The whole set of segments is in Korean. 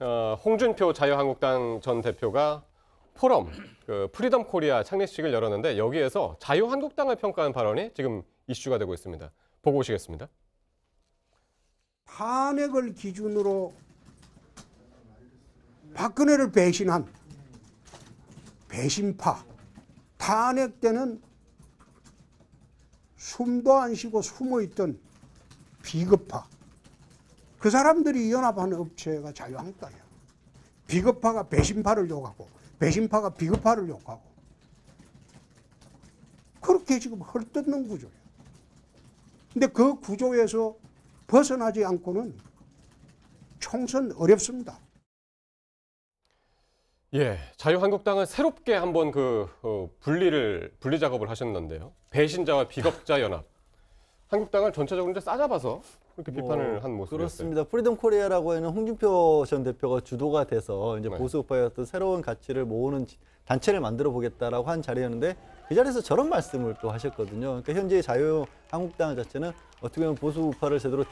홍준표 자유한국당 전 대표가 포럼, 프리덤 코리아 창립식을 열었는데 여기에서 자유한국당을 평가한 발언이 지금 이슈가 되고 있습니다. 보고 오시겠습니다. 탄핵을 기준으로 박근혜를 배신한 배신파, 탄핵 때는 숨도 안 쉬고 숨어있던 비겁파, 그 사람들이 연합한 업체가 자유한국당이야. 비겁파가 배신파를 욕하고 배신파가 비겁파를 욕하고 그렇게 지금 헐뜯는 구조예요. 근데 그 구조에서 벗어나지 않고는 총선 어렵습니다. 예, 자유한국당은 새롭게 한번 분리 작업을 하셨는데요. 배신자와 비겁자 연합. 한국당을 전체적으로 이제 싸잡아서 그렇게 비판을 한 모습이었어요. 그렇습니다. 프리덤 코리아라고 하는 홍준표 전 대표가 주도가 돼서 이제 네. 보수 우파의 어떤 새로운 가치를 모으는 단체를 만들어 보겠다라고 한 자리였는데 그 자리에서 저런 말씀을 또 하셨거든요. 그러니까 현재 자유한국당 자체는 어떻게 보면 보수 우파를 제대로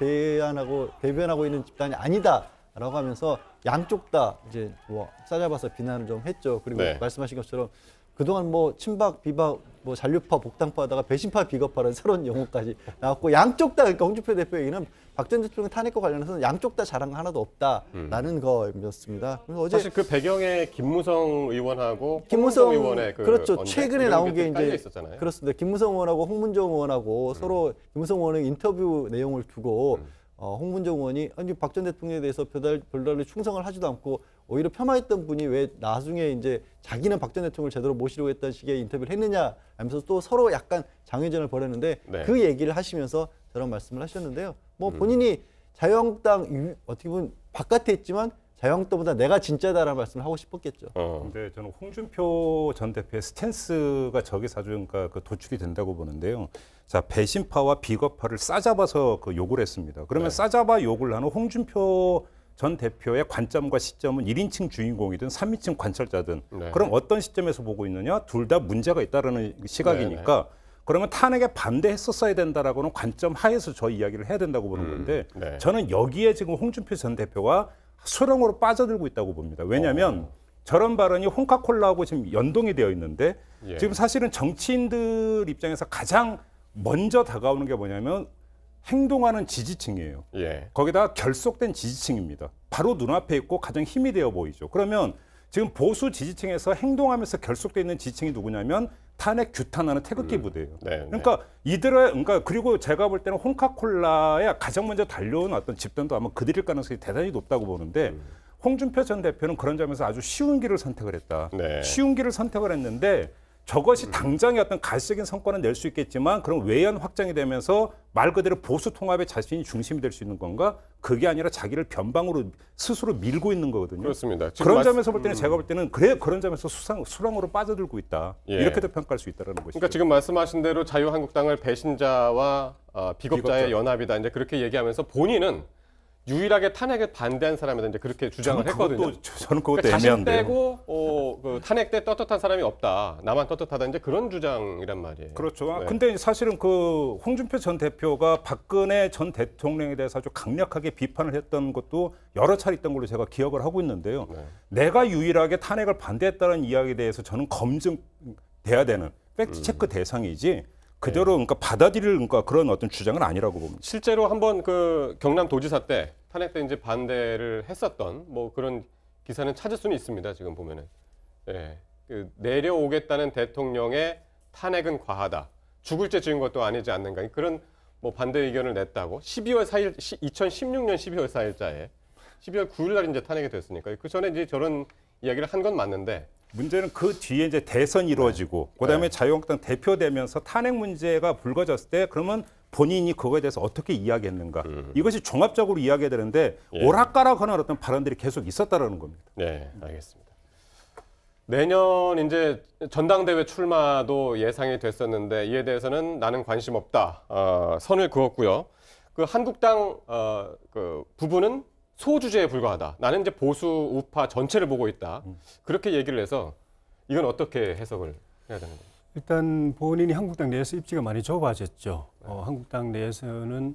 대변하고 있는 집단이 아니다라고 하면서 양쪽 다 이제 뭐 싸잡아서 비난을 좀 했죠. 그리고 네. 말씀하신 것처럼 그동안 뭐 친박, 비박, 뭐 잔류파, 복당파 하다가 배신파, 비겁파라는 새로운 용어까지 나왔고 양쪽 다 그러니까 홍준표 대표 얘기는 박 전 대통령 탄핵과 관련해서는 양쪽 다 잘한 거 하나도 없다라는 거였습니다. 그래서 어제 사실 그 배경에 김무성 의원하고 김무성 의원의 그렇죠. 최근에 나온 게 이제 있었잖아요. 그렇습니다. 김무성 의원하고 홍문정 의원하고 서로 김무성 의원은 인터뷰 내용을 두고 홍문정 의원이 아니 박 전 대통령에 대해서 별다른 충성을 하지도 않고 오히려 폄하했던 분이 왜 나중에 이제 자기는 박 전 대통령을 제대로 모시려고 했던 식의 인터뷰를 했느냐 하면서 또 서로 약간 장외전을 벌였는데 네. 그 얘기를 하시면서 저런 말씀을 하셨는데요. 뭐 본인이 자유한국당 어떻게 보면 바깥에 있지만 자유한국당보다 내가 진짜다라는 말씀을 하고 싶었겠죠. 근데 저는 홍준표 전 대표의 스탠스가 저기서 아주 그러니까 도출이 된다고 보는데요. 자, 배신파와 비겁파를 싸잡아서 욕을 했습니다. 그러면 네. 싸잡아 욕을 하는 홍준표 전 대표의 관점과 시점은 1인칭 주인공이든 3인칭 관찰자든 네. 그럼 어떤 시점에서 보고 있느냐? 둘 다 문제가 있다라는 시각이니까 네. 그러면 탄핵에 반대했었어야 된다라고는 관점 하에서 저 이야기를 해야 된다고 보는 건데 네. 저는 여기에 지금 홍준표 전 대표가 수렁으로 빠져들고 있다고 봅니다. 왜냐하면 저런 발언이 홍카콜라하고 지금 연동이 되어 있는데 예. 지금 사실은 정치인들 입장에서 가장 먼저 다가오는 게 뭐냐면 행동하는 지지층이에요. 예. 거기다가 결속된 지지층입니다. 바로 눈앞에 있고 가장 힘이 되어 보이죠. 그러면 지금 보수 지지층에서 행동하면서 결속되어 있는 지지층이 누구냐면 탄핵 규탄하는 태극기 부대예요. 네, 그러니까 그러니까 그리고 제가 볼 때는 홍카콜라에 가장 먼저 달려온 어떤 집단도 아마 그들일 가능성이 대단히 높다고 보는데 홍준표 전 대표는 그런 점에서 아주 쉬운 길을 선택을 했다. 네. 쉬운 길을 선택을 했는데 저것이 당장의 어떤 가시적인 성과는 낼 수 있겠지만 그럼 외연 확장이 되면서 말 그대로 보수 통합의 자신이 중심이 될 수 있는 건가? 그게 아니라 자기를 변방으로 스스로 밀고 있는 거거든요. 그렇습니다. 그런 점에서 볼 때는 제가 볼 때는 그런 점에서 수렁으로 빠져들고 있다. 예. 이렇게도 평가할 수 있다는 것이죠. 그러니까 지금 말씀하신 대로 자유한국당을 배신자와 비겁자의 연합이다. 이제 그렇게 얘기하면서 본인은 유일하게 탄핵에 반대한 사람이다. 이제 그렇게 주장을 했거든요. 저는 그것도 그러니까 자신 애매한데요. 빼고 그 탄핵 때 떳떳한 사람이 없다. 나만 떳떳하다. 이제 그런 주장이란 말이에요. 그렇죠. 네. 근데 사실은 그 홍준표 전 대표가 박근혜 전 대통령에 대해서 아주 강력하게 비판을 했던 것도 여러 차례 있던 걸로 제가 기억을 하고 있는데요. 네. 내가 유일하게 탄핵을 반대했다는 이야기에 대해서 저는 검증돼야 되는 팩트 체크 대상이지 그대로 그러니까 받아들일 그러니까 그런 어떤 주장은 아니라고 봅니다. 실제로 한번 그 경남 도지사 때 탄핵 때 이제 반대를 했었던 뭐 그런 기사는 찾을 수는 있습니다. 지금 보면은 예, 그 내려오겠다는 대통령의 탄핵은 과하다. 죽을 죄 지은 것도 아니지 않는가 그런 뭐 반대 의견을 냈다고 12월 4일 2016년 12월 4일자에 12월 9일 날 이제 탄핵이 됐으니까 그 전에 이제 저런 이야기를 한 건 맞는데. 문제는 그 뒤에 이제 대선이 이루어지고 그다음에 자유한국당 대표되면서 탄핵 문제가 불거졌을 때 그러면 본인이 그거에 대해서 어떻게 이야기했는가 이것이 종합적으로 이야기해야 되는데 예. 오락가락하는 어떤 발언들이 계속 있었다라는 겁니다. 네, 알겠습니다. 내년 이제 전당대회 출마도 예상이 됐었는데 이에 대해서는 나는 관심 없다. 선을 그었고요. 그 한국당 그 부분은 소주제에 불과하다. 나는 이제 보수 우파 전체를 보고 있다. 그렇게 얘기를 해서 이건 어떻게 해석을 해야 되는 거예요? 일단 본인이 한국당 내에서 입지가 많이 좁아졌죠. 한국당 내에서는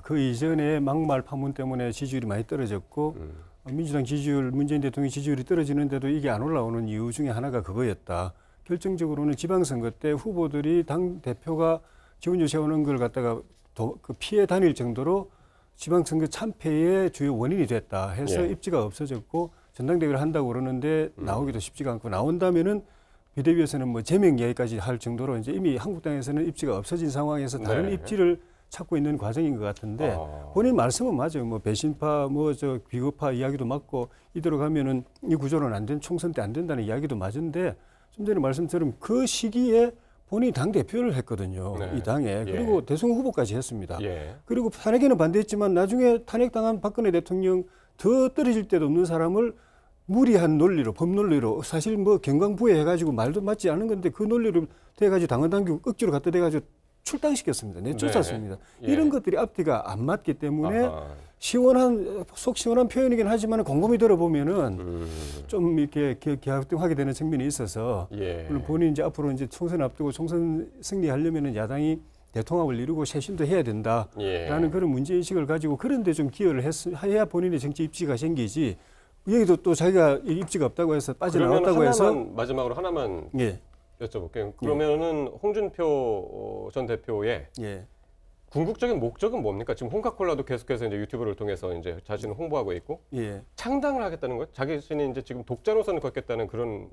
그 이전에 막말 파문 때문에 지지율이 많이 떨어졌고 민주당 지지율, 문재인 대통령 지지율이 떨어지는데도 이게 안 올라오는 이유 중에 하나가 그거였다. 결정적으로는 지방선거 때 후보들이 당 대표가 지원율 세우는 걸 갖다가 그 피해 다닐 정도로 지방선거 참패의 주요 원인이 됐다 해서 예. 입지가 없어졌고 전당대회를 한다고 그러는데 나오기도 쉽지가 않고 나온다면은 비대위에서는 뭐 제명 이야기까지 할 정도로 이제 이미 한국당에서는 입지가 없어진 상황에서 다른 네. 입지를 찾고 있는 과정인 것 같은데 본인 말씀은 맞아요. 뭐 배신파, 뭐 저 비거파 이야기도 맞고 이대로 가면은 이 구조는 안 된 총선 때 안 된다는 이야기도 맞은데 좀 전에 말씀처럼 그 시기에 본인이 당 대표를 했거든요. 네. 이 당에 예. 그리고 대통령 후보까지 했습니다. 예. 그리고 탄핵에는 반대했지만 나중에 탄핵당한 박근혜 대통령 더 떨어질 데도 없는 사람을 무리한 논리로 법 논리로 사실 뭐 경광부에 해가지고 말도 맞지 않은 건데 그 논리로 돼가지고 당원 당규 억지로 갖다 대가지고 출당시켰습니다. 내쫓았습니다. 예. 이런 것들이 앞뒤가 안 맞기 때문에 아하. 시원한 속 시원한 표현이긴 하지만 곰곰이 들어보면은 좀 이렇게 갸우뚱하게 되는 측면이 있어서 예. 물론 본인 이제 앞으로 이제 총선 앞두고 총선 승리하려면은 야당이 대통합을 이루고 쇄신도 해야 된다라는 예. 그런 문제 인식을 가지고 그런데 좀 기여를 해야 본인의 정치 입지가 생기지. 여기도 또 자기가 입지가 없다고 해서 빠져나왔다고 해서 마지막으로 하나만 예. 여쭤볼게요. 그러면은 홍준표 전 대표의 예. 궁극적인 목적은 뭡니까? 지금 홍카콜라도 계속해서 이제 유튜브를 통해서 이제 자신을 홍보하고 있고 예. 창당을 하겠다는 거예요. 자신이 이제 지금 독자 노선을 걷겠다는 그런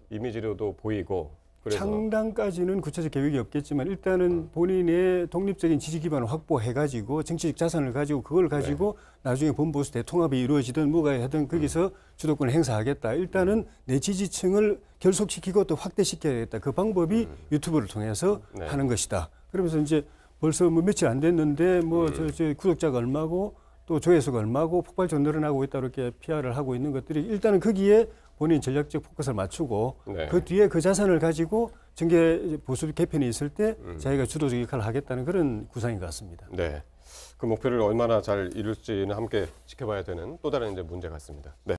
이미지로도 보이고 그래서 창당까지는 구체적 계획이 없겠지만 일단은 본인의 독립적인 지지 기반을 확보해가지고 정치적 자산을 가지고 그걸 가지고 나중에 본보수 대통합이 이루어지든 뭐가 하든 거기서 주도권을 행사하겠다. 일단은 내 지지층을 결속시키고 또 확대시켜야겠다. 그 방법이 유튜브를 통해서 네. 하는 것이다. 그러면서 이제 벌써 뭐 며칠 안 됐는데 뭐 저 구독자가 얼마고 또 조회수가 얼마고 폭발적으로 늘어나고 있다 이렇게 PR을 하고 있는 것들이 일단은 거기에 본인 전략적 포커스를 맞추고 네. 그 뒤에 그 자산을 가지고 정계 보수 개편이 있을 때 자기가 주도적 역할을 하겠다는 그런 구상인 것 같습니다. 네. 그 목표를 얼마나 잘 이룰지는 함께 지켜봐야 되는 또 다른 이제 문제 같습니다. 네.